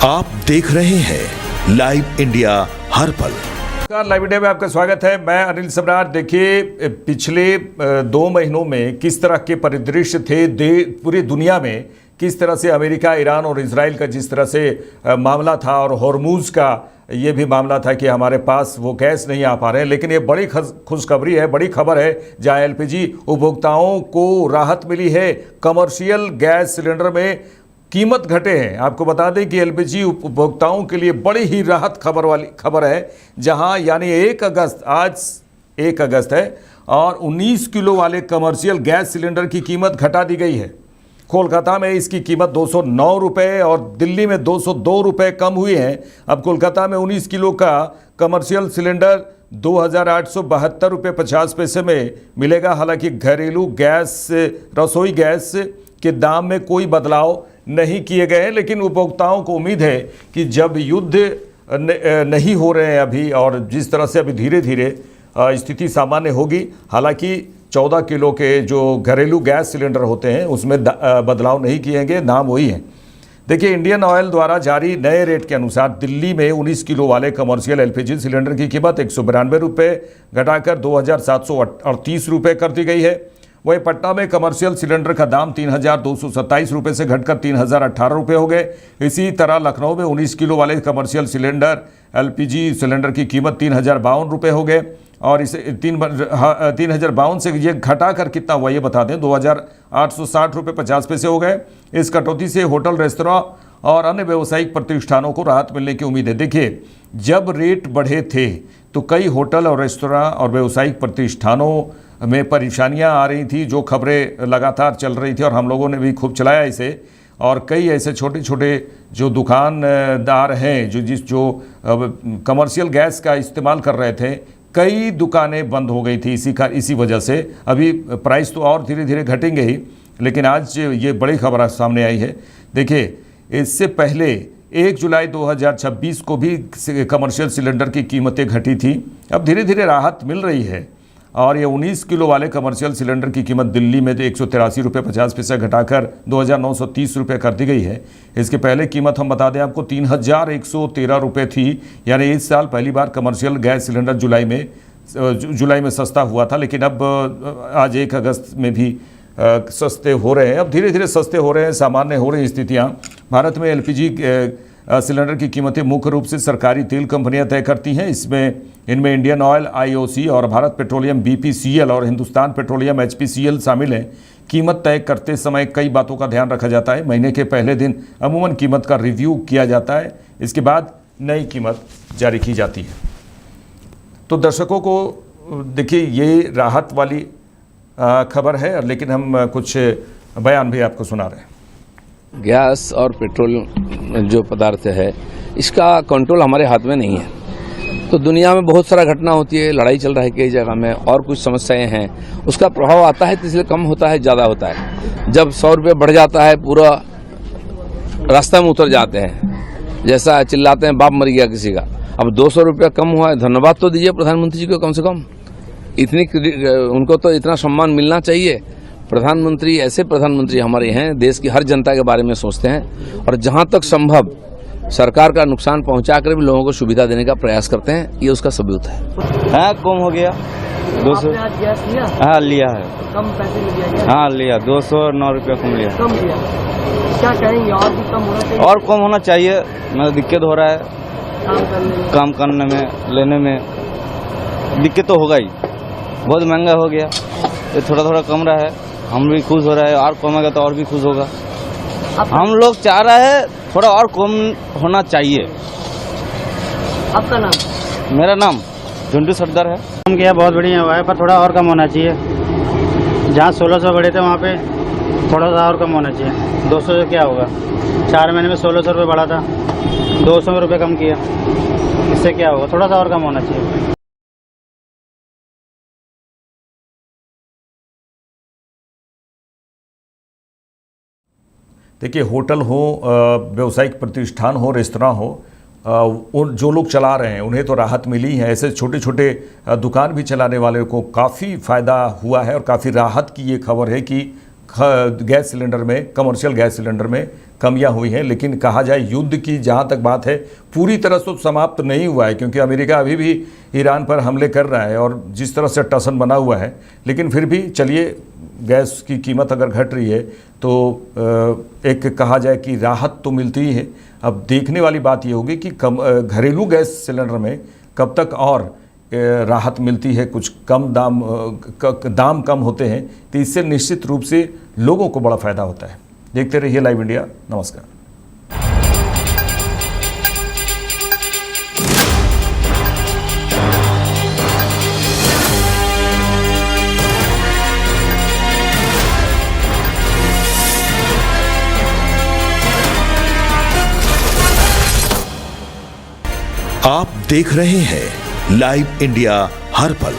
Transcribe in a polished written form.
Live India में आपका स्वागत है। मैं अनिल सम्राट। देखिए, पिछले 2 महीनों में किस तरह के परिदृश्य थे पूरी दुनिया में, किस तरह से अमेरिका, ईरान और इजराइल का जिस तरह से मामला था, और हॉर्मूज का ये भी मामला था कि हमारे पास वो गैस नहीं आ पा रहे हैं। लेकिन ये बड़ी खुशखबरी है, बड़ी खबर है, जहाँ एलपीजी उपभोक्ताओं को राहत मिली है। कमर्शियल गैस सिलेंडर में कीमत घटे हैं। आपको बता दें कि एलपीजी उपभोक्ताओं के लिए बड़ी ही राहत खबर है, जहां यानी 1 अगस्त, आज 1 अगस्त है, और 19 किलो वाले कमर्शियल गैस सिलेंडर की कीमत घटा दी गई है। कोलकाता में इसकी कीमत 209 रुपये और दिल्ली में 202 रुपये कम हुई है। अब कोलकाता में 19 किलो का कमर्शियल सिलेंडर 2,872 रुपये 50 पैसे में मिलेगा। हालांकि घरेलू गैस, रसोई गैस के दाम में कोई बदलाव नहीं किए गए हैं, लेकिन उपभोक्ताओं को उम्मीद है कि जब युद्ध नहीं हो रहे हैं अभी, और जिस तरह से अभी धीरे धीरे स्थिति सामान्य होगी, हालांकि 14 किलो के जो घरेलू गैस सिलेंडर होते हैं उसमें बदलाव नहीं किए गए, नाम वही है। देखिए, इंडियन ऑयल द्वारा जारी नए रेट के अनुसार दिल्ली में 19 किलो वाले कमर्शियल एलपीजी सिलेंडर की कीमत 192 रुपये घटाकर 2,738 रुपये कर दी गई है। वहीं पटना में कमर्शियल सिलेंडर का दाम 3,227 रुपये से घटकर 3,018 रुपये हो गए। इसी तरह लखनऊ में 19 किलो वाले कमर्शियल सिलेंडर एलपीजी सिलेंडर की कीमत 3,052 रुपये हो गए, और इसे 3,052 से ये घटाकर कितना हुआ ये बता दें, 2,860 रुपये 50 पैसे हो गए। इस कटौती से होटल, रेस्तरां और अन्य व्यावसायिक प्रतिष्ठानों को राहत मिलने की उम्मीद है। देखिए, जब रेट बढ़े थे तो कई होटल और रेस्तरां और व्यावसायिक प्रतिष्ठानों में परेशानियां आ रही थी, जो खबरें लगातार चल रही थी, और हम लोगों ने भी खूब चलाया इसे। और कई ऐसे छोटे छोटे जो दुकानदार हैं जो कमर्शियल गैस का इस्तेमाल कर रहे थे, कई दुकानें बंद हो गई थी इसी वजह से। अभी प्राइस तो और धीरे धीरे घटेंगे ही, लेकिन आज ये बड़ी खबर सामने आई है। देखिए, इससे पहले 1 जुलाई 2026 को भी कमर्शियल सिलेंडर की कीमतें घटी थी। अब धीरे धीरे राहत मिल रही है, और ये 19 किलो वाले कमर्शियल सिलेंडर की कीमत दिल्ली में 183 रुपये 50 पैसे घटाकर 2,930 रुपये कर दी गई है। इसके पहले कीमत हम बता दें आपको 3,113 रुपये थी। यानी इस साल पहली बार कमर्शियल गैस सिलेंडर जुलाई में सस्ता हुआ था, लेकिन अब आज 1 अगस्त में भी सस्ते हो रहे हैं। अब धीरे धीरे सस्ते हो रहे हैं, सामान्य हो रही स्थितियाँ। भारत में एलपीजी सिलेंडर की कीमतें मुख्य रूप से सरकारी तेल कंपनियां तय करती हैं। इनमें इंडियन ऑयल आईओसी और भारत पेट्रोलियम बीपीसीएल और हिंदुस्तान पेट्रोलियम एचपीसीएल शामिल हैं। कीमत तय करते समय कई बातों का ध्यान रखा जाता है। महीने के पहले दिन अमूमन कीमत का रिव्यू किया जाता है, इसके बाद नई कीमत जारी की जाती है। तो दर्शकों को देखिए, ये राहत वाली खबर है, लेकिन हम कुछ बयान भी आपको सुना रहे हैं। गैस और पेट्रोल जो पदार्थ है, इसका कंट्रोल हमारे हाथ में नहीं है। तो दुनिया में बहुत सारा घटना होती है, लड़ाई चल रहा है कई जगह में, और कुछ समस्याएं हैं, उसका प्रभाव आता है तो इसलिए कम होता है, ज़्यादा होता है। जब 100 रुपये बढ़ जाता है, पूरा रास्ते में उतर जाते हैं, जैसा चिल्लाते हैं बाप मर गया किसी का। अब 200 रुपया कम हुआ है, धन्यवाद तो दीजिए प्रधानमंत्री जी को, कम से कम उनको तो इतना सम्मान मिलना चाहिए। प्रधानमंत्री, ऐसे प्रधानमंत्री हमारे हैं, देश की हर जनता के बारे में सोचते हैं, और जहां तक संभव सरकार का नुकसान पहुंचाकर भी लोगों को सुविधा देने का प्रयास करते हैं। ये उसका सबूत है। हाँ, कम हो गया 200। गैस लिया? हाँ, लिया है। कम पैसे में लिया? हाँ, लिया 209 रुपया कम लिया। कम लिया? क्या कहेंगे, और भी कम होना चाहिए? और कम होना चाहिए। मतलब दिक्कत हो रहा है काम करने में, लेने में दिक्कत तो होगा ही। बहुत महंगा हो गया, ये थोड़ा थोड़ा कम रहा है, हम भी खुश हो रहा है। और कमेगा तो और भी खुश होगा। हम लोग चाह रहे हैं थोड़ा और कम होना चाहिए। आपका नाम? मेरा नाम झुंडू सरदार है। कम किया, बहुत बढ़िया हुआ है, पर थोड़ा और कम होना चाहिए। जहाँ 1600 बढ़े थे वहाँ पे थोड़ा सा और कम होना चाहिए। 200 से क्या होगा, 4 महीने में 1600 रुपये बढ़ा था, 200 रुपये कम किया, इससे क्या होगा, थोड़ा सा और कम होना चाहिए। देखिए, होटल हो, व्यावसायिक प्रतिष्ठान हो, रेस्तरां हो, जो लोग चला रहे हैं उन्हें तो राहत मिली है। ऐसे छोटे छोटे दुकान भी चलाने वाले को काफ़ी फ़ायदा हुआ है, और काफ़ी राहत की ये खबर है कि गैस सिलेंडर में, कमर्शियल गैस सिलेंडर में कमियां हुई हैं, लेकिन कहा जाए युद्ध की जहां तक बात है पूरी तरह से समाप्त नहीं हुआ है, क्योंकि अमेरिका अभी भी ईरान पर हमले कर रहा है और जिस तरह से टसन बना हुआ है। लेकिन फिर भी चलिए, गैस की कीमत अगर घट रही है तो एक कहा जाए कि राहत तो मिलती ही है। अब देखने वाली बात ये होगी कि घरेलू गैस सिलेंडर में कब तक और राहत मिलती है, कुछ कम दाम कम होते हैं, तो इससे निश्चित रूप से लोगों को बड़ा फ़ायदा होता है। देखते रहिए लाइव इंडिया। नमस्कार। आप देख रहे हैं लाइव इंडिया हर पल।